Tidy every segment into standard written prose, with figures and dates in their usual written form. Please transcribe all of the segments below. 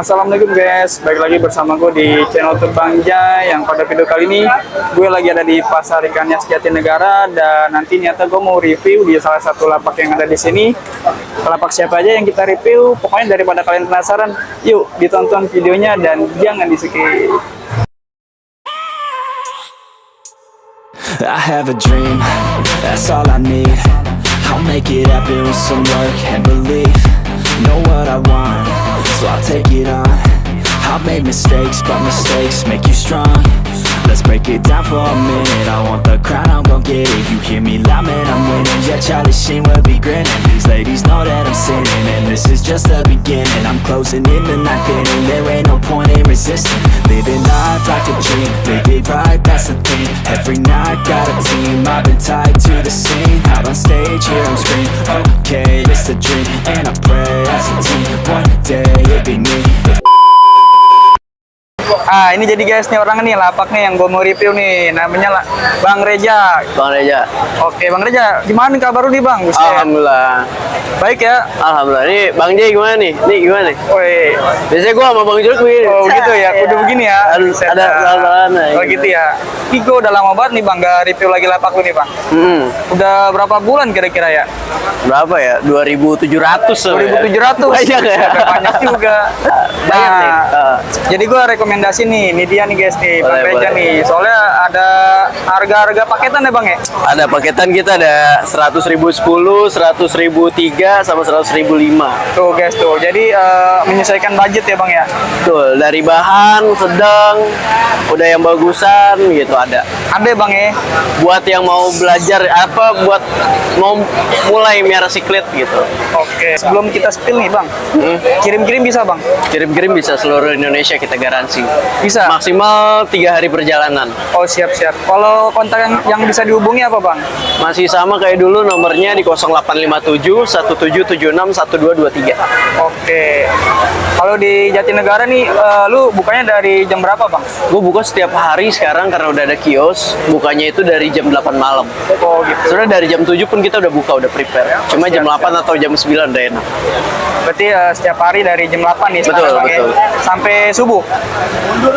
Assalamualaikum guys, balik lagi bersama gue di channel Bang Jay. Yang pada video kali ini gue lagi ada di Pasar Ikan Hias Jatinegara dan nanti nyata gue mau review di salah satu lapak yang ada di sini. Lapak siapa aja yang kita review? Pokoknya daripada kalian penasaran, yuk ditonton videonya dan jangan di skip. I have a dream, that's all I need. I'll make it happen with some work and belief. Know what I want, so I'll take it on. I've made mistakes, but mistakes make you strong. Let's break it down for a minute. I want the crown, I'm gon' get it. You hear me loud, man, I'm winning. Yeah, Charlie Sheen will be grinning. These ladies know that I'm sinning, and this is just the beginning. I'm closing in the ninth inning. There ain't no point in resisting. Living life like a dream, live it right, that's the thing. Every night got a team, I've been tied to the scene. Out on stage, here I'm screaming. Okay, it's a dream, and I pray as a team. One day it'll be me. Ini jadi guys, nih orang nih lapaknya yang gue mau review nih, namanya Bang Reja. Bang Reja. Oke, Bang Reja, gimana kabar lu nih Bang? Buset. Alhamdulillah. Baik ya? Alhamdulillah. Ini Bang Jay gimana nih? Nih gimana nih? Woi. Biasanya gua sama Bang Juruk begini. Oh gitu ya, kudu begini ya. Ada lalaan. Oh gitu ya. Ini gue udah lama banget nih Bang, gak review lagi lapak lu nih Bang. Udah berapa bulan kira-kira ya? Berapa ya? 2.700. 2.700. Banyak ya? Banyak juga. Nah, jadi gue rekomendasi nih, ini dia nih guys nih, Bang Reja nih. Soalnya ada harga-harga paketan ya Bang ya? Ada paketan kita ada 100.010, 100.003 sama 100.005. Tuh guys tuh. Jadi menyesuaikan budget ya Bang ya? Betul, dari bahan sedang, udah yang bagusan gitu ada. Ada Bang ya? Buat yang mau belajar apa, buat mau mulai miara siklet gitu. Oke. Sebelum kita spill nih Bang, kirim-kirim bisa Bang? Kirim-kirim bisa seluruh Indonesia, kita garansi. Bisa? Maksimal 3 hari perjalanan. Oh siap-siap. Kalau kontak yang bisa dihubungi apa Bang? Masih sama kayak dulu, nomornya di 0857 1776 1223. Oke. Kalau di Jatinegara nih, lu bukanya dari jam berapa Bang? Gue buka setiap hari sekarang karena udah ada kios. Bukanya itu dari jam 8 malam. Oh gitu. Sebenarnya dari jam 7 pun kita udah buka, udah prepare. Cuma jam 8 atau jam 9 udah enak. Berarti setiap hari dari jam 8 nih Betul, sekarang Bang ya? betul. Sampai subuh?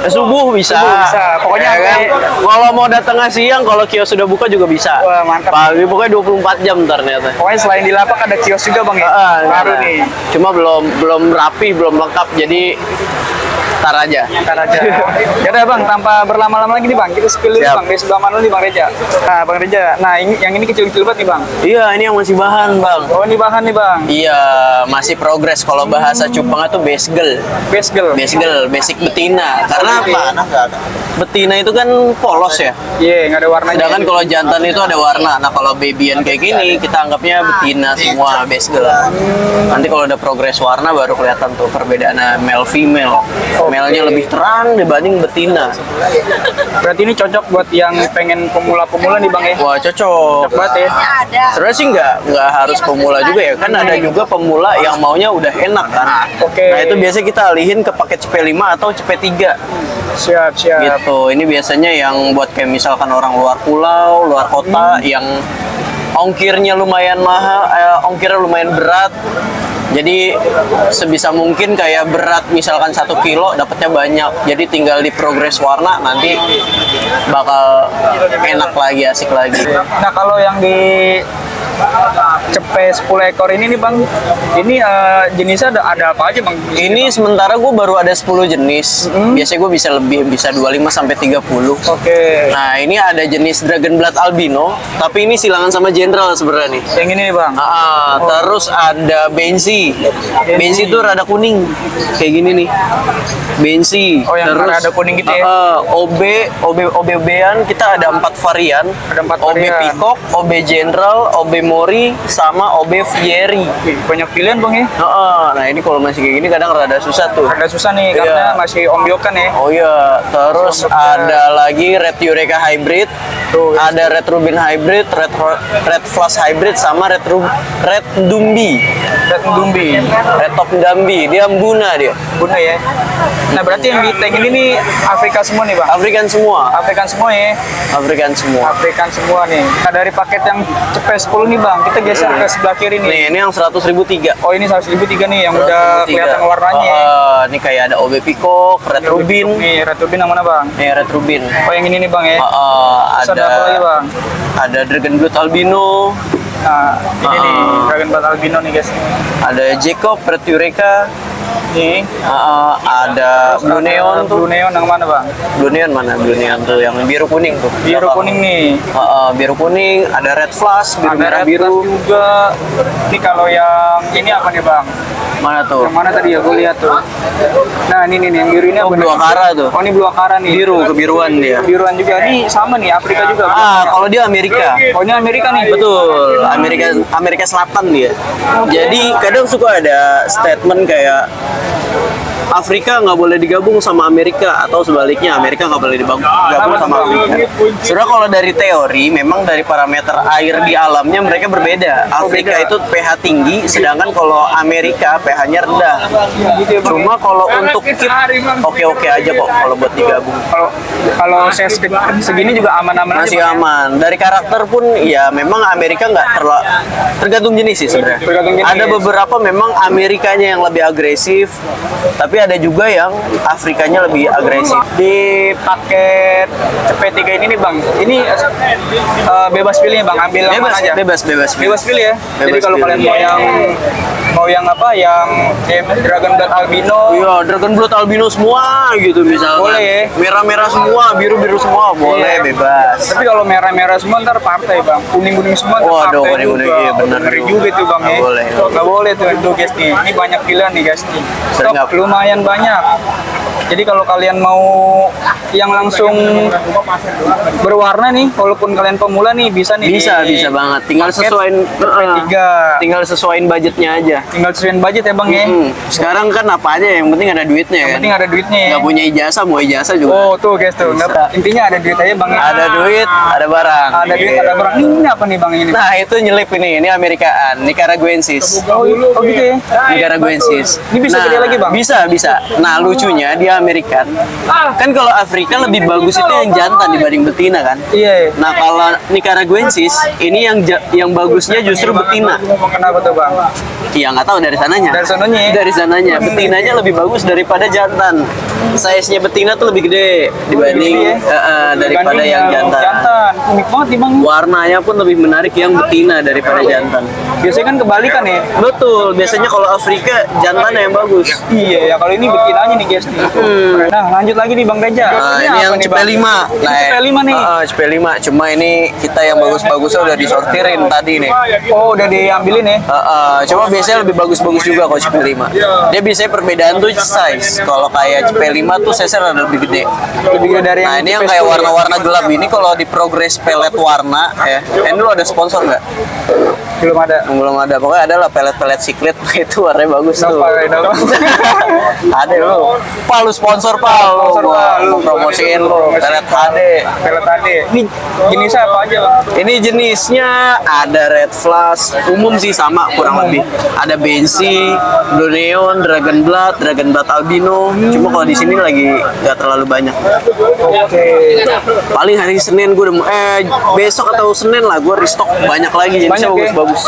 Subuh bisa. Subuh bisa. Pokoknya ya kan? Kalau mau datang siang, kalau kios sudah buka juga bisa. Wah mantap. Pagi pokoknya 24 jam ntar ternyata. Pokoknya selain di lapak ada kios juga Bang ya? Baru nih. Cuma belum rapi, belum lengkap, jadi ntar aja. Ntar aja. Ya udah Bang, tanpa berlama-lama lagi nih Bang, kita spill dulu Siap. Bang. Di sebelah mana nih Bang Reja? Nah Bang Reja, nah yang ini kecil-kecil banget nih Bang. Iya, ini yang masih bahan, Bang. Oh ini bahan nih Bang. Iya, masih progres. Kalau bahasa Cupangnya tuh besgel. Basegel. Besgel, basic betina. Karena apa? Betina itu kan polos ya. Iya, nggak ada warnanya. Sedangkan kalau jantan itu ada warna. Nah, kalau babyan kayak gini, kita anggapnya betina semua, besgel. Nanti kalau udah progres warna baru kelihatan tuh perbedaannya male female. Male-nya lebih terang dibanding betina. Berarti ini cocok buat yang pengen pemula-pemula nih Bang ya? Wah, cocok. Cocok banget ya. Sebenarnya sih nggak harus pemula juga ya. Kan ada juga pemula yang maunya udah enak kan. Oke. Nah, itu biasanya kita alihin ke paket CP5 atau CP3. Siap. Gitu. Ini biasanya yang buat kayak misalkan orang luar pulau, luar kota yang ongkirnya lumayan mahal, ongkirnya lumayan berat. Jadi sebisa mungkin kayak berat misalkan 1 kilo dapatnya banyak. Jadi tinggal di progres warna nanti bakal enak lagi, asik lagi. Nah kalau yang di cepe 10 ekor ini nih Bang, ini jenisnya ada apa aja Bang? Ini sementara gue baru ada 10 jenis. Biasanya gue bisa lebih, bisa 25 sampai 30. Oke. Nah, ini ada jenis Dragon Blood Albino, tapi ini silangan sama General sebenarnya nih. Yang ini nih Bang. Terus ada Bensi. Bensi itu rada kuning. Kayak gini nih. Bensi. Oh, yang terus rada kuning gitu ya? OB-an kita ada 4 varian. Ada 4 OB varian. Peacock, OB General, OB Mori, sama OB Fieri. Wih, banyak pilihan Bang ya? Nah, ini kalau masih kayak gini kadang rada susah tuh. Agak susah nih Iya. karena masih ombyokan ya. Oh iya, terus ada lagi Red Eureka Hybrid. Tuh, Ada Red Rubin Hybrid, Red Flash Hybrid, sama Red Dumbi. Red Dumbi. Red Top Dumbi, dia Mbuna dia. Bunda ya. Nah, berarti yang di tank ini nih Afrika semua nih, Bang. African semua. Afrikan semua ya. African semua. Afrikan semua nih. Nah, dari paket yang cepet 10 nih, Bang. Kita geser ke sebelah kiri nih. Nih, ini yang 100.003. Oh, ini 100.003 nih yang udah kelihatan warnanya. Ya. Ini kayak ada OB Peacock, Red Rubin. Nih, Red Rubin yang mana, Bang? Nih, Red Rubin. Oh, yang ini nih, Bang ya. Terus Ada apa lagi, Bang? Ada Dragon Blood Albino, Nah, ini nih Dragon Blood Albino nih, guys. ada Jacob Red Eureka, Nih. ada Blue Neon tuh. Blue Neon yang mana, Bang? Blue Neon mana? Blue Neon tuh yang biru kuning tuh. Biru kuning nih. Biru kuning, ada Red Flash, biru Ada merah Red Flash biru. juga. Ini kalau yang ini apa nih, Bang? Mana tuh? Yang mana tadi ya? Gue lihat tuh. Nah, ini nih yang biru ini apa? Blue nih? Akara tuh. Oh, ini Blue Akara nih. Biru, kebiruan dia. Biruan juga. Ini sama nih, Afrika juga. Kalau dia Amerika. Oh, ini Amerika nih. Betul, Amerika Selatan dia. Jadi kadang suka ada statement kayak Afrika nggak boleh digabung sama Amerika, atau sebaliknya Amerika nggak boleh digabung sama Afrika. Sebenarnya kalau dari teori, memang dari parameter air di alamnya mereka berbeda. Afrika itu pH tinggi, sedangkan kalau Amerika pH-nya rendah. Cuma kalau untuk kit oke-oke aja kok kalau buat digabung. Kalau saya segini juga aman-aman Masih aja, Bang, ya? aman. Dari karakter pun ya memang Amerika nggak tergantung jenis sih sebenarnya. Tergantung jenis. Ada beberapa memang Amerikanya yang lebih agresif, tapi ada juga yang Afrikanya lebih agresif. Di paket CP3 ini nih, Bang. Ini bebas pilih ya, Bang. Ambil yang mana aja. Bebas. Bebas pilih ya. Jadi Bebas kalau pilih. kalian mau yang apa? Yang Dragon Blood Albino. Iya, Dragon Blood Albino semua gitu misalnya. Boleh ya. Merah-merah semua, biru-biru semua, boleh Iya. bebas. Tapi kalau merah-merah semua ntar partai, Bang. Kuning-kuning semua ntar Waduh, partai kuning-kuning, juga. iya benar. Ngeri juga tuh, Bang. Nggak ya. boleh. Nggak boleh tuh guys nih. Ini banyak pilihan nih, guys nih. Sering Stok nggak- lumayan banyak. Jadi kalau kalian mau yang langsung berwarna nih, walaupun kalian pemula nih bisa nih. Bisa di banget. Tinggal paket sesuaiin CP3. tinggal sesuaiin budgetnya aja. Tinggal sesuaiin budget ya, Bang ya. Sekarang kan apa aja yang penting ada duitnya Yang kan. penting ada duitnya ya. Nggak punya ijazah, mau ijazah juga. Oh, tuh guys tuh. Nggak- Intinya ada duit aja, Bang. ya. Ada duit, ada barang. Ada duit, ada barang. Ini apa nih, Bang, ini? Nah, itu nyelip ini Amerikaan, Nicaraguensis. Oh, gitu ya. Nicaraguensis. Ini bisa gede lagi, Bang? Bisa. Nah, lucunya dia Amerikan. Kan kalau Afrika lebih bagus itu yang jantan dibanding betina kan. Iya. Nah, kalau Nicaraguensis ini yang bagusnya justru betina. Kenapa tuh, Bang? Ya nggak tahu dari sananya. Dari sananya ya? Dari sananya. Betinanya lebih bagus daripada jantan. Size-nya betina tuh lebih gede dibanding daripada Dibanding yang jantan. Unik banget nih, Bang. Warnanya pun lebih menarik yang betina daripada jantan. Biasanya kan kebalikan ya. Betul. Biasanya kalau Afrika jantannya yang bagus. Iya, ya kalau ini betinanya nih, guys nih. Nah, lanjut lagi nih, Bang Reja. Nah, ini yang apa nih, CP5. Bang? Ini CP5 nih. CP5. Cuma ini kita yang bagus-bagusnya udah disortirin tadi nih. Oh, udah diambilin ya. Cuma biasanya lebih bagus-bagus juga kalau CP5. Dia biasanya perbedaan tuh size. Kalau kayak CP5 tuh size-nya rada lebih gede. Lebih gede dari Nah, ini yang kayak warna-warna gelap ini kalau di Progress pelet warna ya. Ini lu ada sponsor nggak? belum ada. Belum ada. Pokoknya ada lah pelet-pelet siklet itu warnanya bagus tuh. Ada lu. Pak lu sponsor Pak. Sponsor, Lu Pak. gua promosiin lu pelet HD. Pelet HD. Ini jenisnya apa aja, Bang? Ini jenisnya ada Red Flash, umum sih sama kurang lebih. Ada Bensi, Blue Neon, Dragon Blood Albino. Cuma kalau di sini lagi nggak terlalu banyak. Oke. Paling hari Senin gue udah besok atau Senin lah gue restock banyak lagi jenisnya Banyak ya? bagus-bagus.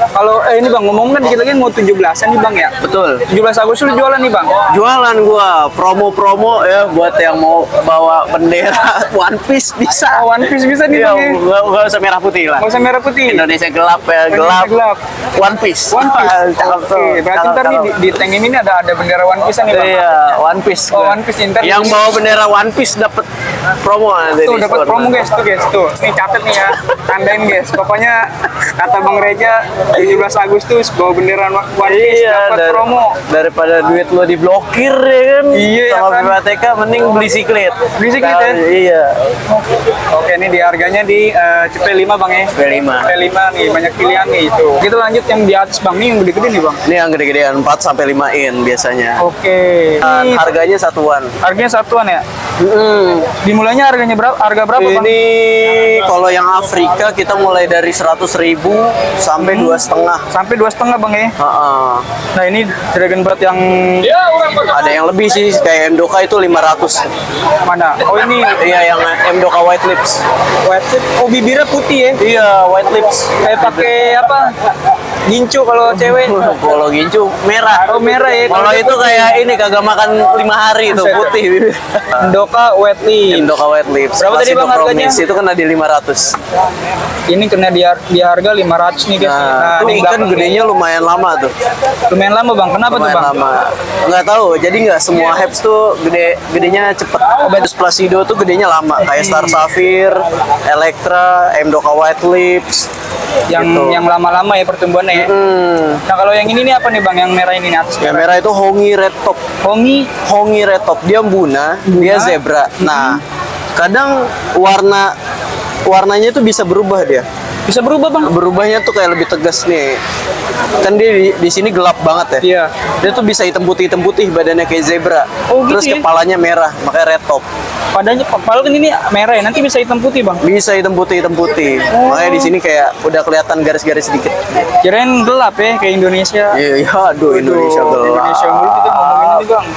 Kalau ini Bang, ngomong kan dikit lagi mau 17-an nih, Bang ya. Betul. 17 Agustus lu jualan nih, Bang. Jualan gua promo-promo ya buat yang mau bawa bendera One Piece bisa. One Piece bisa nih, Iya, Bang. Ya. nggak usah merah putih lah. Nggak usah merah putih. Indonesia gelap ya, Indonesia gelap. One Piece. One Piece. Cakep tuh. Oke, berarti ntar nih di tank ini ada bendera One Piece nih, Bang. Iya, One Piece. Oh, One Piece ntar Yang bawa bendera One Piece dapat promo nanti. Tuh di dapat store. promo, guys, tuh guys, tuh. Nih catet nih ya. Tandain, guys. Pokoknya kata Bang Reja 17 Agustus bawa bendera One Piece Iya, dapat promo. daripada duit lo diblokir ongkir ya kan. Iya, sama kan? PPATK mending beli siklet. Beli siklet ya? Iya. Oke, ini di harganya di CP5 Bang ya. CP5. CP5 nih, banyak pilihan nih itu. Kita lanjut yang di atas Bang, nih yang gede-gede nih Bang. Ini yang gede-gedean 4 sampai 5 in biasanya. Oke. Dan Ini harganya satuan. harganya satuan ya? Dimulainya harganya berapa? Harga berapa Bang? Ini kalau yang Afrika kita mulai dari 100.000 sampai 2,5. Sampai 2,5 Bang ya. Heeh. Nah, ini Dragon Blood yang Ada yang lebih sih, kayak Mdoka itu 500. mana? Oh, ini Iya, yang Mdoka White Lips. white tip. Oh, bibirnya putih ya. Iya, White Lips. Kayak pakai apa? Gincu kalau cewek. Kalau gincu merah. Oh, merah ya. Kalau itu kayak ini kagak makan 5 hari itu putih. Doka Wet Lips. Mdoka White Lips. Berapa tadi, Classico Bang, harganya? Promise itu kena di 500. Ini kena di harga 500 nih guys. Nah, ini itu ikan gedenya lumayan lama tuh. lumayan lama Bang. Kenapa tuh Lumayan Bang? lama. Nggak tahu, jadi nggak semua Haps tuh gedenya cepet. Terus Placido tuh gedenya lama, kayak Star Sapphire, Electra, Mdoka White Lips. Yang Gitu. yang lama-lama ya pertumbuhannya ya. Nah, kalau yang ini nih apa nih Bang? Yang merah ini nih atas Yang merah itu Hongi Red Top. Hongi Red Top, dia Mbuna, dia zebra. Nah, kadang warnanya tuh bisa berubah dia. Bisa berubah Bang? Berubahnya tuh kayak lebih tegas nih. Kan dia di sini gelap banget ya. Iya. Dia tuh bisa hitam putih badannya kayak zebra. Oh, gitu Terus ya? kepalanya merah, makanya red top. Padahal kan ini merah ya. Nanti bisa hitam putih Bang. Bisa hitam putih. Makanya di sini kayak udah kelihatan garis-garis sedikit. Kirain gelap ya kayak Indonesia. Iya, aduh Indonesia gelap. Indonesia mulu kita ngomongin ini Bang.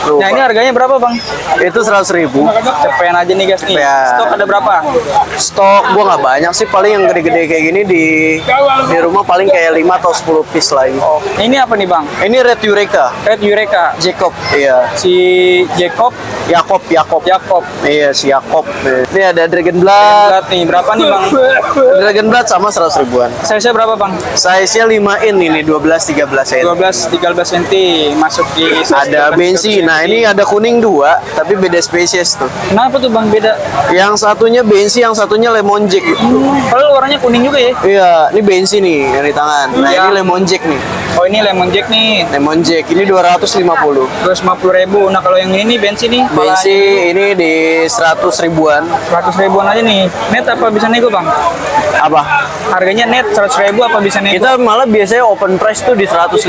Tuh, Nah, ini Pak. harganya berapa Bang? Itu 100.000. Cepean aja nih guys nih. Cepean. Stok ada berapa? Stok gua nggak banyak sih, paling yang gede-gede kayak gini di rumah paling kayak 5 atau 10 piece lagi. Oh, ini apa nih Bang? Ini Red Eureka, Red Eureka. Jacob, iya. Si Jacob. Yakob. Iya, si Yakob. Ini ada Dragon Blood. Berat nih. Berapa nih Bang? Dragon Blood sama 100 ribuan. Size-nya berapa Bang? Size-nya 5 in ini, 12-13 cm. 12-13 cm masuk di Ada bensi. Nah, ini ada kuning 2, tapi beda spesies tuh. Kenapa tuh Bang beda? Yang satunya bensi, yang satunya lemon jack. Kalau warnanya kuning juga ya? Iya, ini bensi nih yang di tangan. Nah, Iya. ini lemon jack nih. Oh, ini lemon jack nih. Lemon jack ini 250. 250.000. Nah, kalau yang ini bensin nih? Bensi ini di 100 ribuan. 100 ribuan aja nih. Net apa bisa nego Bang? Apa? Harganya net 100.000 apa bisa nego? Kita malah biasanya open price tuh di 150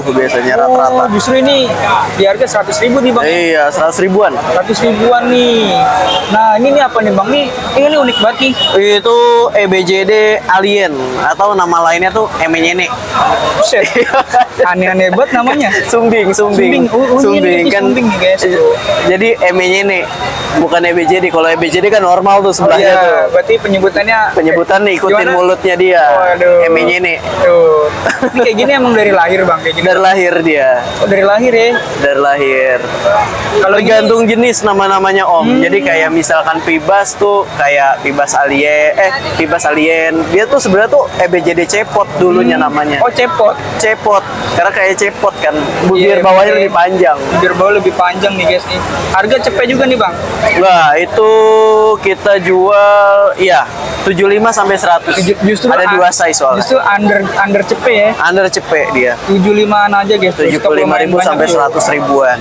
biasanya Oh, rata-rata. justru ini di harga 100.000 nih Bang. Iya, 100 ribuan. 100 ribuan nih. Nah, ini nih apa nih Bang? Ini unik banget nih. Itu EBJD Alien atau nama lainnya tuh Emenyene. Buset. Aneh-aneh banget namanya. Sumbing. Sumbing. Oh, ini kan. sumbing nih, guys. Jadi Emenyene, bukan EBJD. Kalau EBJD kan normal tuh Oh, sebelahnya tuh. iya, berarti penyebutannya Penyebutan nih ikutin Gimana? mulutnya dia. Waduh. Emenyene. Tuh. Ini kayak gini emang dari lahir Bang, kayak gini. Dari lahir dia. Oh, dari lahir ya. Dari lahir. Kalau Tergantung jenis nama-namanya Om. Jadi kayak misalkan Pibas tuh kayak Pibas Alien. Dia tuh sebenarnya tuh EBJD Cepot dulunya namanya. Oh, cepot. Cepot. Karena kayak cepot kan. Iya, Bibir bawahnya bener. lebih panjang. Bibir bawah lebih panjang nih guys nih. Harga cepet juga nih Bang. Wah, itu kita jual iya 75 sampai 100. Justru Ada dua size soalnya. Justru under cepet ya. Under cepet dia. 75-an aja guys. 75.000 sampai 100 ribuan.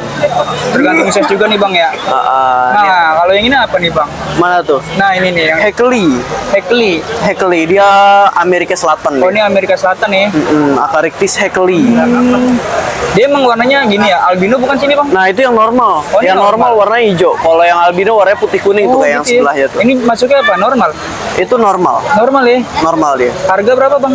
Tergantung size juga nih Bang ya. Nih, Nah, kalau yang ini apa nih Bang? mana tuh? Nah, ini nih yang Heckley. Heckley. Dia Amerika Selatan. Oh, nih. ini Amerika Selatan ya. Acarictis Heckley. Dia emang warnanya gini ya, albino bukan sini Bang? Nah, itu yang normal. Oh, ini yang normal normal. warnanya hijau. Kalau yang albino warnanya putih kuning tuh kayak yang gitu ya. sebelahnya tuh. Ini masuknya apa? Normal? Itu normal. Normal ya? Normal dia. Harga berapa Bang?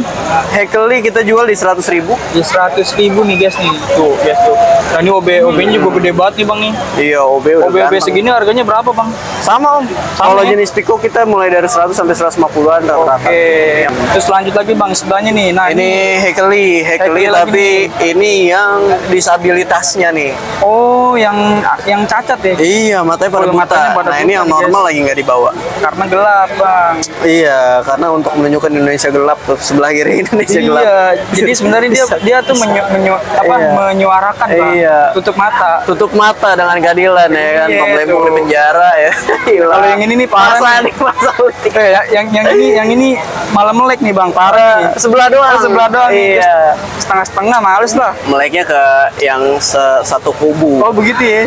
Heckley kita jual di 100.000. Di 100.000 nih guys nih. Tuh guys tuh. Nah, ini OB-nya juga gede banget nih Bang nih. Iya, OB udah OB ganteng. segini harganya berapa Bang? Sama Om. Kalau ya? jenis Pico kita mulai dari 100 sampai 150-an rata-rata. Oke. Terus lanjut lagi Bang sebelahnya nih. Nah, Ini Heckley Heckley lagi tapi ini yang disabilitasnya nih. oh yang cacat ya. Iya, matanya pada Oh, buta. matanya pada Nah, ini buta yang nih, normal guys. lagi nggak dibawa. Karena gelap Bang. Iya, karena untuk menunjukkan Indonesia gelap tuh sebelah kiri Indonesia gelap. Iya, jadi sebenarnya dia tuh Iya. menyuarakan Bang. Iya. Tutup mata. Tutup mata dengan keadilan ya kan, Iya, pembelembung tuh. di penjara ya. Kalau yang ini nih parah masa nih. nih masa utik. Yang ini malah melek nih Bang, parah nih. Sebelah doang. Sebelah doang nih. Iya. Setengah-setengah males lah. Meleknya ke ada yang satu kubu. Oh begitu ya.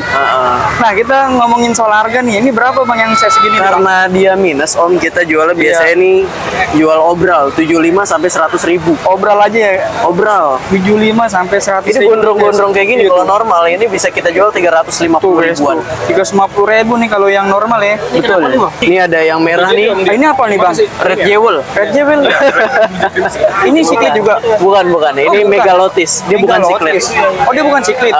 Nah kita ngomongin soal harga nih, ini berapa bang yang saya segini? Karena dia minus om, kita jualnya biasanya nih jual obral 75 sampai 100.000. Obral aja ya, Obral. 75 sampai 100. Ini gondrong-gondrong kayak gini kalau normal ini bisa kita jual 350 ribuan. 350.000 nih kalau yang normal ya. Betul. Ini ada yang merah nih. Ini apa nih bang? Red Jewel. Red Jewel. Ini siklit juga. Bukan. Ini bukan. megalotis. Dia bukan siklet. Oh dia bukan siklit.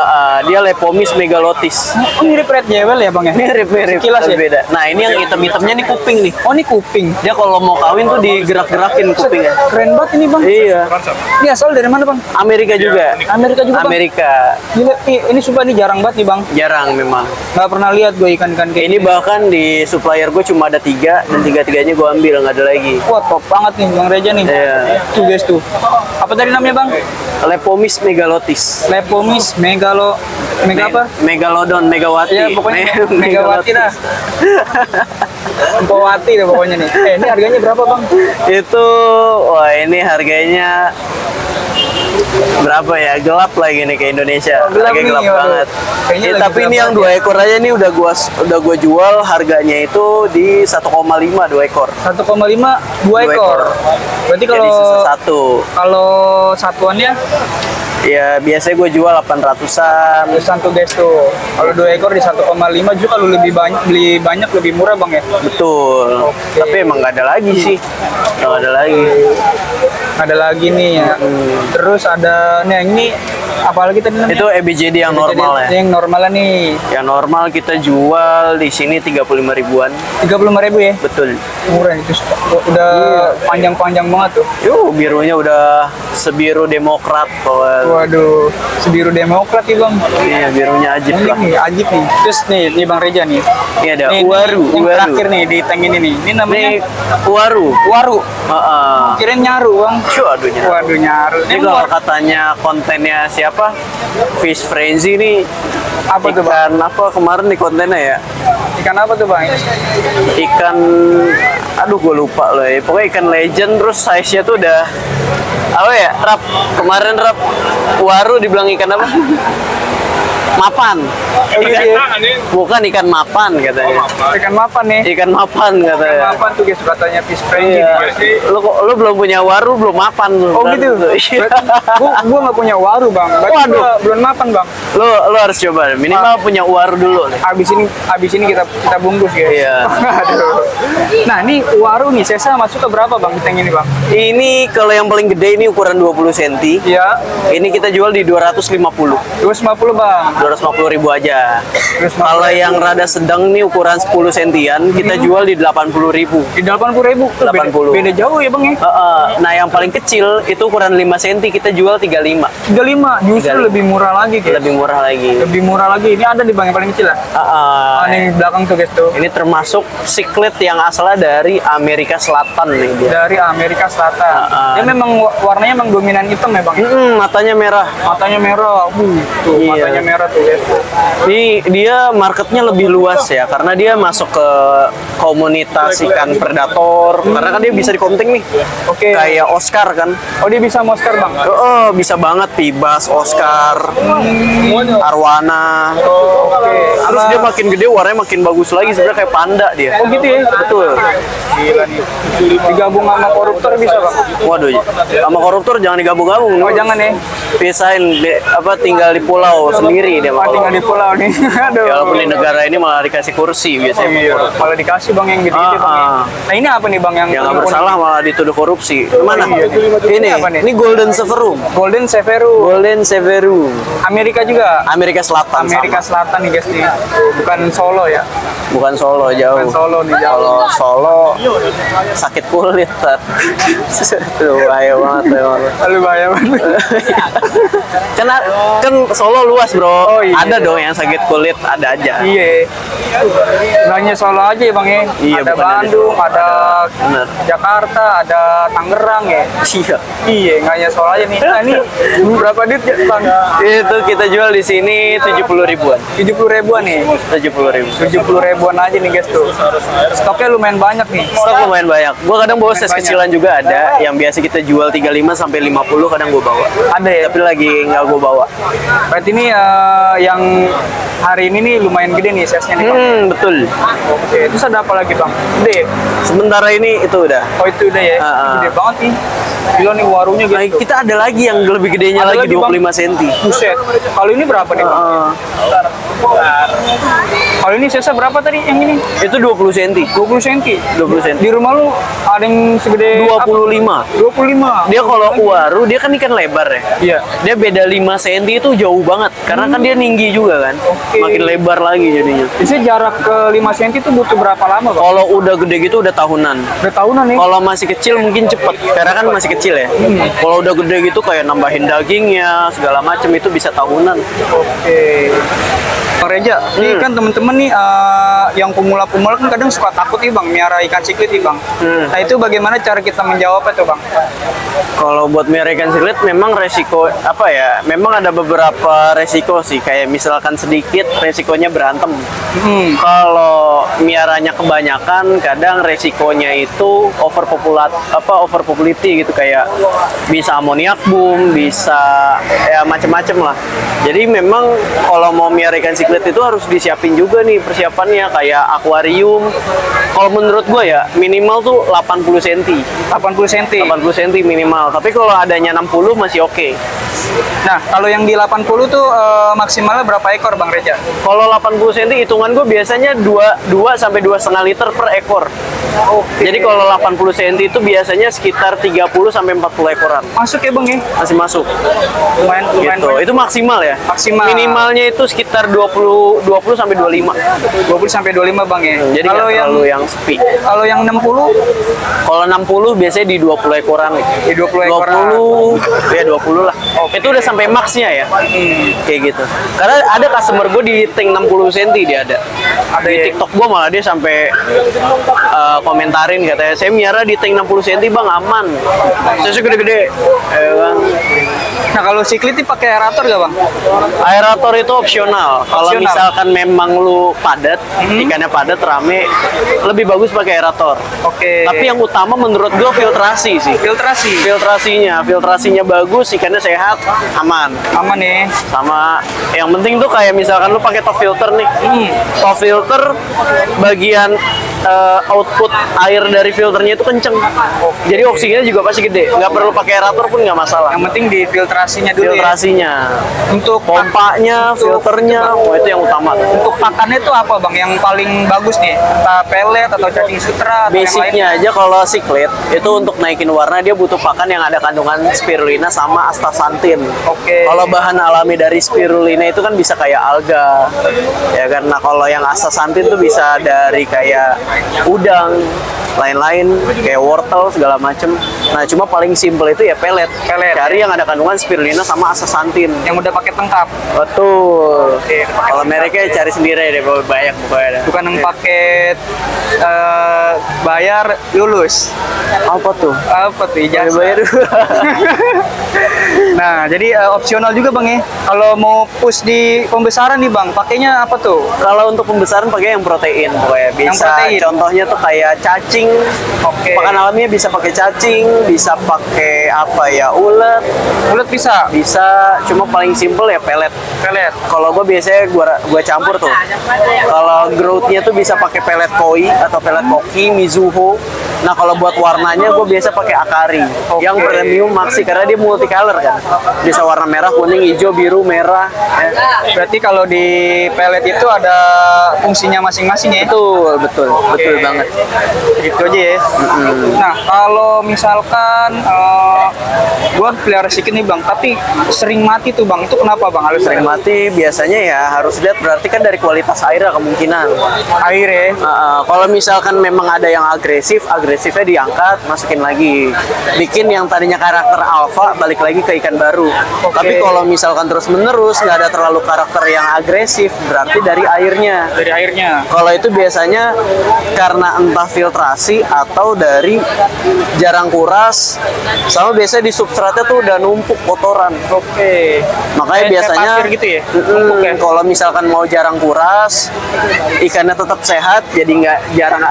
Dia lepomis megalotis. Oh mirip Red Jewel ya bang ya? Mirip. Sekilas ya? Beda. Nah ini yang hitam-hitamnya nih kuping nih. Oh ini kuping. Dia kalau mau kawin tuh digerak-gerakin kupingnya. Keren banget ini bang. Iya. Ini asal dari mana bang? Amerika juga. Amerika juga bang? Amerika. Gila, ini sumpah ini jarang banget nih bang. Jarang memang. Nggak pernah lihat gue ikan-ikan kayak Ini bahkan di supplier gue cuma ada 3 dan 3-3-nya gue ambil, nggak ada lagi. Wah top banget nih bang Reja nih. Iya. Tuh guys tuh. Apa tadi namanya bang? Lepomis megalotis. Lepomis mega apa? Megalodon, Megawati. Ya pokoknya Megawati dah. Megawati deh pokoknya nih. Ini harganya berapa bang? Itu, wah ini harganya berapa ya? Gelap lagi nih ke Indonesia. Gelap Harganya nih, gelap waduh. banget. Kayaknya lagi Tapi ini gelap yang banget 2 ekor aja nih udah gua jual harganya itu di 1,5 2 ekor. 1,5 2 ekor. Berarti Jadi sisa kalau 1. kalau satuannya Ya biasanya gue jual 800-an. tulisan tuh guys tuh. Kalau 2 ekor di 1,5 juga kalau lebih banyak beli banyak lebih murah bang ya. Betul. Tapi emang nggak ada lagi sih. Nggak ada lagi. Ada lagi nih ya. Terus ada nih yang ini apalagi tadi namanya? Itu EBJD yang normal ya. Yang normalnya nih Yang normal kita jual di sini 35 ribuan. 35.000 ya. Betul. Murah itu udah panjang-panjang banget tuh. Yuh, birunya udah sebiru Demokrat. Waduh, sebiru Demokrat nih bang. Iya, birunya ajib Unik lah. nih, ajib nih. Terus nih Bang Reja nih. Ini ada Nih, Uwaru. Yang terakhir nih di tank ini nih. Ini namanya Ini Uwaru. Waru. Heeh. Kirain nyaru bang. Waduh, nyaru. Waduh nyaru. Ini kalau katanya kontennya siapa? Fish Frenzy nih. Apa tuh bang? Ikan apa kemarin di kontennya ya? Ikan apa tuh bang? Ikan, aduh gue lupa loh ya. Pokoknya ikan legend terus size-nya tuh udah apa ya? Rap kemarin Rap Waru dibilang ikan apa? Mapan. Bukan ikan mapan katanya. Ikan mapan nih. Ikan mapan Ikan katanya. mapan tuh guys katanya fish frenzy. Iya. Lu belum punya waru, belum mapan lu. Oh gitu. Iya. Gua nggak punya waru bang. Berarti Waduh. gua belum mapan bang. Lu harus coba minimal punya waru dulu nih. Abis ini kita bungkus guys. Iya. Aduh. Nah ini waru nih, sesa masuk ke berapa bang tank ini bang? Ini kalau yang paling gede ini ukuran 20 cm. Iya. Ini kita jual di 250. 250 bang. 250.000 aja. 250.000. Kalau yang rada sedang nih ukuran 10 sentian kita jual di 80.000. Di 80.000. 80. Beda jauh ya bang ya? Nah yang paling kecil itu ukuran 5 cm kita jual 35. 35 justru 35. lebih murah lagi guys. Lebih murah lagi. Lebih murah lagi. Ini ada di bang yang paling kecil lah. Ini belakang tuh guys tuh. Ini termasuk siklet yang asalnya dari Amerika Selatan nih dia. Dari Amerika Selatan. Dia memang warnanya memang dominan hitam ya bang. Matanya merah. Matanya merah. Tuh Iya. matanya merah tuh guys. Dia marketnya lebih luas ya karena dia masuk ke komunitas ikan predator karena kan dia bisa dikonting nih. Oke. Kayak Oscar kan. Oh dia bisa monster bang. Oh, bisa banget Pibas, Oscar, Arwana. Oke. Terus dia makin gede warnanya makin bagus lagi sebenarnya kayak panda dia. Oh gitu ya? Betul. Gila nih. Digabung sama koruptor bisa bang? Waduh, sama koruptor jangan digabung-gabung. Oh jangan ya? Pisahin tinggal di pulau sendiri dia Oh, mah. tinggal di pulau nih. Aduh. Ya walaupun di negara ini malah dikasih kursi biasanya. Iya. Kalau dikasih bang yang gitu-gitu bang. Ya. Nah ini apa nih bang yang Yang nggak bersalah malah dituduh korupsi. Mana? Iya. Ini, Apa nih? ini Golden Severum. Golden Severu. Golden Severum. Amerika juga. Amerika Selatan. Amerika Selatan nih guys nih. Bukan Solo ya. Bukan Solo jauh. Bukan Solo nih jauh. Kalau Solo sakit kulit tar. Tuh bahaya banget emang. Lalu bahaya banget. kan Solo luas bro. Oh, iya. Ada dong yang sakit kulit, ada aja. Iya. Nggak hanya Solo aja ya bang ya. Iya, Ada bukan dari Bandung, Solo. ada Bener. Jakarta, ada Tangerang ya. Iya. Iya, nggak hanya Solo aja nih. Nah ini berapa duit ya bang? Itu kita jual di sini 70 ribuan. 70 ribuan nih. nih? 70.000. 70 ribuan aja nih guys tuh. Stoknya lumayan banyak nih. Stok lumayan banyak. Gue kadang bawa ses Lumayan kecilan juga ada, yang biasa kita jual 35 sampai 50 kadang gue bawa. Ada ya? Tapi lagi nggak gue bawa. Berarti ini yang hari ini nih lumayan gede nih size-nya nih Bang. Betul. Oke, terus ada apa lagi Bang? Gede. Sementara ini itu udah. Oh itu udah ya? Gede banget nih. Gila nih warungnya Nah, gitu. kita ada lagi yang lebih gedenya Ada lagi lagi, Bang? 25 cm. Buset. Kalau ini berapa nih Bang? Kalau ini size berapa tadi yang ini? Itu 20 cm. 20 cm. 20 cm. Di rumah lu ada yang segede 25. 25. Dia kalau waru dia kan ikan lebar ya. Iya. Dia beda 5 cm itu jauh banget karena kan dia tinggi juga kan. Oke. Makin lebar lagi jadinya. Biasanya jarak ke 5 cm itu butuh berapa lama Bang? Kalau udah gede gitu udah tahunan. Udah tahunan nih. Kalau masih kecil mungkin cepet karena kan masih kecil ya. Kalau udah gede gitu kayak nambahin dagingnya segala macem itu bisa tahunan. Oke. Bang Reja, ini kan temen-temen nih yang pemula-pemula kan kadang suka takut nih Bang, miara ikan siklit nih Bang. Nah itu bagaimana cara kita menjawabnya tuh Bang? Kalau buat miara ikan siklit memang resiko apa ya? Memang ada beberapa resiko sih kayak misalkan sedikit resikonya berantem. Kalau miaranya kebanyakan kadang resikonya itu overpopulity gitu kayak bisa amoniak boom, bisa ya macem-macem lah. Jadi memang kalau mau miara ikan siklit itu harus disiapin juga nih persiapannya kayak akuarium. Kalau menurut gue ya minimal tuh 80 cm. 80 cm. 80 cm minimal. Tapi kalau adanya 60 masih oke. Nah kalau yang di 80 tuh maksimalnya berapa ekor Bang Reja? Kalau 80 cm hitungan gue biasanya 2 sampai 2,5 liter per ekor. Jadi kalau 80 cm itu biasanya sekitar 30 sampai 40 ekoran. Masuk ya Bang ya? Masih masuk. Lumayan Gitu. banyak. Itu maksimal ya. Maksimal. Minimalnya itu sekitar 20 sampai 25. 20 sampai 25 Bang ya? Jadi kalau nggak yang terlalu yang sepi. kalau yang 60 Kalau 60 biasanya di 20 ekoran. di 20 ekoran. 20 ya 20 lah. Itu udah sampai max-nya ya. Kayak gitu. Karena ada customer gue di tank 60 cm dia ada. Ada Di ya? TikTok gue malah dia sampai komentarin katanya, "Saya miara di tank 60 cm Bang aman." Saya gede-gede. Kan. Nah kalau siklit ini pakai aerator gak Bang? Aerator itu opsional. Kalau Opsional. misalkan memang lu padat, ikannya padat, rame, lebih bagus pakai aerator. Oke. Tapi yang utama menurut gua filtrasi sih. Filtrasinya bagus, ikannya sehat, aman. Aman nih. Sama yang penting tuh kayak misalkan lu pakai top filter nih. Top filter bagian output air dari filternya itu kenceng. Jadi oksigennya juga pasti gede. Nggak perlu pakai aerator pun nggak masalah. Yang penting di filtrasinya dulu Filtrasinya, ya. Untuk pompanya, filternya, itu yang utama. Untuk pakannya itu apa Bang yang paling bagus nih? Entah pelet atau cacing sutra atau yang lain? Basicnya aja kalau siklit itu untuk naikin warna dia butuh pakan yang ada kandungan spirulina sama astaxanthin. Oke. Kalau bahan alami dari spirulina itu kan bisa kayak alga, ya kan. Nah kalau yang astaxanthin tuh bisa dari kayak udang, lain-lain kayak wortel segala macem. Nah cuma paling simple itu ya pelet. Cari yang ada kandungan spirulina sama astaxanthin. Yang udah pakai tengkap. Betul. Oke, pakai Kalau tengkap mereknya ya. cari sendiri deh, banyak pokoknya. Bukan yang paket bayar lulus. Apa tuh? Apa tuh ijazah? Bayar. Nah, jadi opsional juga Bang ya. Kalau mau push di pembesaran nih Bang, pakainya apa tuh? Kalau untuk pembesaran pakai yang protein pokoknya. Yang Bisa protein. contohnya tuh kayak cacing. Oke. Pakan alaminya bisa pakai cacing, bisa pakai apa ya? Ulet. Ulet bisa? Bisa, cuma paling simple ya pelet. Kalau gue biasanya gua campur tuh. Kalau growth-nya tuh bisa pakai pelet koi atau pelet koki, Mizuho. Nah kalau buat warnanya gue biasa pakai Akari. Yang premium maxi karena dia multicolor kan. Bisa warna merah, kuning, hijau, biru, merah. Ya. Berarti kalau di pelet itu ada fungsinya masing-masing ya? Betul banget. Gitu aja ya. Nah, kalau misalkan gua pelihara sikit nih Bang, tapi sering mati tuh Bang. Itu kenapa Bang? Harus Sering mati biasanya ya harus lihat berarti kan dari kualitas airnya kemungkinan. air ya? Kalau misalkan memang ada yang agresifnya diangkat, masukin lagi. Bikin yang tadinya karakter alpha, balik lagi ke ikan baru. Tapi kalau misalkan terus-menerus nggak ada terlalu karakter yang agresif, berarti dari airnya. Dari airnya. Kalau itu biasanya karena entah filtrasi filtrasi atau dari jarang kuras, sama biasanya di substratnya tuh udah numpuk kotoran. Oke. Makanya Kayak biasanya pasir gitu ya? Numpuk ya? kalau misalkan mau jarang kuras, ikannya tetap sehat, jadi nggak jarang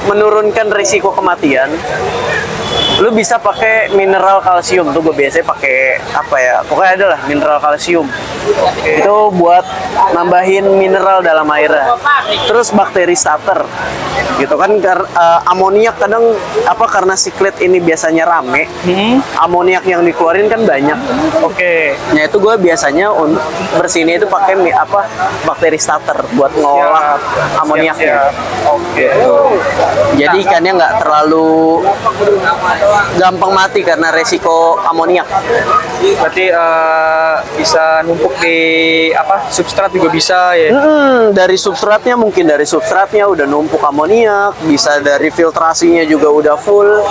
menurunkan risiko kematian. Lu bisa pakai mineral kalsium tuh, gue biasanya pakai apa ya? Pokoknya adalah mineral kalsium. Itu buat nambahin mineral dalam airnya. Terus bakteri starter, gitu kan? Amoniak kadang karena siklet ini biasanya rame, amoniak yang dikeluarin kan banyak. Oke. Nah itu gue biasanya untuk bersihin itu pakai bakteri starter buat ngolah amoniaknya. Siap. Oke. Jadi ikannya nggak terlalu gampang mati karena resiko amoniak. Berarti bisa numpuk di substrat juga bisa ya. Dari substratnya udah numpuk amoniak, bisa dari filtrasinya juga udah full.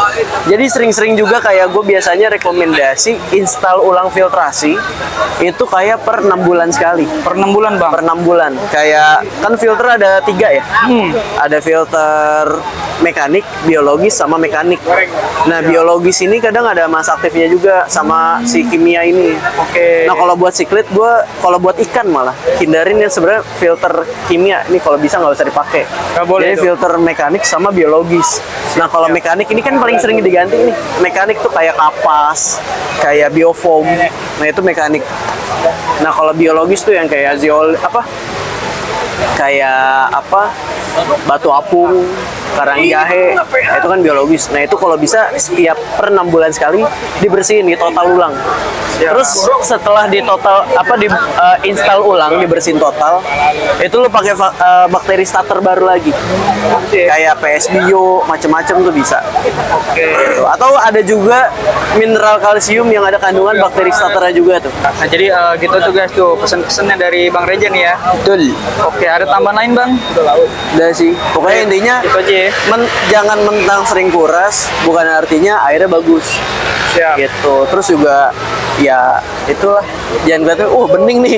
Jadi sering-sering juga kayak gue biasanya rekomendasi install ulang filtrasi itu kayak per 6 bulan sekali. Per 6 bulan bang. Per 6 bulan. Kayak kan filter ada 3 ya. Ada filter mekanik, biologis, sama mekanik. Nah biologis ini kadang ada masa aktifnya juga sama si kimia ini. Oke. Nah kalau buat siklet kalau buat ikan malah hindarin yang sebenarnya filter kimia ini, kalau bisa nggak usah dipakai. Nggak boleh. Jadi filter mekanik sama biologis. Nah kalau mekanik ini kan paling sering diganti nih. Mekanik tuh kayak kapas, kayak biofoam. Nah itu mekanik. Nah kalau biologis tuh yang kayak batu apung, karang jahe, itu kan biologis. Nah itu kalau bisa setiap per 6 bulan sekali dibersihin, di total ulang. Terus setelah install ulang, dibersihin total, itu lu pakai bakteri starter baru lagi, kayak PS Bio, macem-macem tuh bisa. Gitu. Atau ada juga mineral kalsium yang ada kandungan bakteri starternya juga tuh. Nah jadi gitu tuh guys tuh pesan-pesannya dari Bang Reja nih ya. Betul. Oke, ada tambahan lain bang? Udah sih. Pokoknya intinya Itu aja ya. jangan mentang sering kuras, bukan artinya airnya bagus. Siap. Gitu. Terus juga ya itulah, jangan kelihatin bening nih,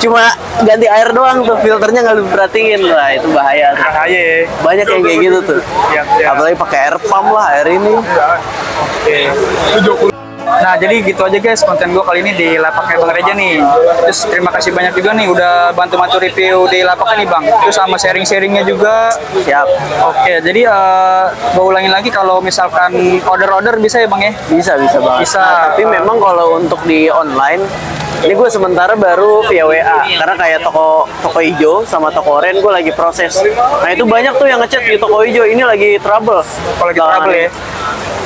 cuma ganti air doang tuh, filternya nggak lu perhatiin lah, itu bahaya tuh. Bahaya ya. Banyak yang kayak gitu tuh. Siap. Apalagi pakai air pump lah, air ini. Oke. Nah jadi gitu aja guys konten gue kali ini di lapaknya Bang Reja nih. Terus terima kasih banyak juga nih udah bantu-bantu review di lapaknya nih Bang. Terus sama sharing-sharingnya juga. Siap. Oke, jadi gue ulangin lagi kalau misalkan order-order bisa ya Bang ya? Bisa banget. Bisa. Nah, tapi memang kalau untuk di online, ini gue sementara baru via WA, karena kayak toko hijau sama toko oren gue lagi proses. Nah itu banyak tuh yang ngechat di toko hijau, ini lagi trouble. Kalau lagi trouble ya?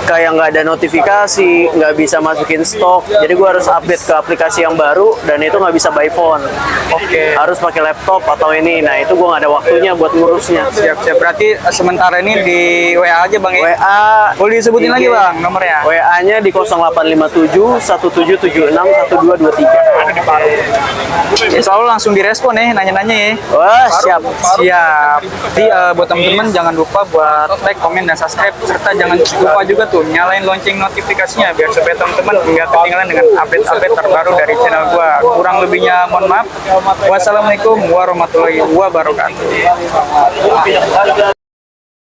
Kayak nggak ada notifikasi, nggak bisa masukin stok, jadi gue harus update ke aplikasi yang baru, dan itu nggak bisa by phone. Oke. Harus pakai laptop atau ini, nah itu gue nggak ada waktunya buat ngurusnya. Siap. Berarti sementara ini di WA aja Bang ya? WA, Boleh disebutin lagi Bang nomornya? WA-nya di 0857 1776 1223. Insya Allah langsung direspon ya, nanya-nanya ya. Wah, siap. Siap. Jadi buat teman-teman jangan lupa buat like, komen, dan subscribe, serta jangan lupa juga tuh nyalain lonceng notifikasinya biar supaya teman-teman nggak ketinggalan dengan update-update terbaru dari channel gua. Kurang lebihnya mohon maaf. Wassalamualaikum warahmatullahi wabarakatuh.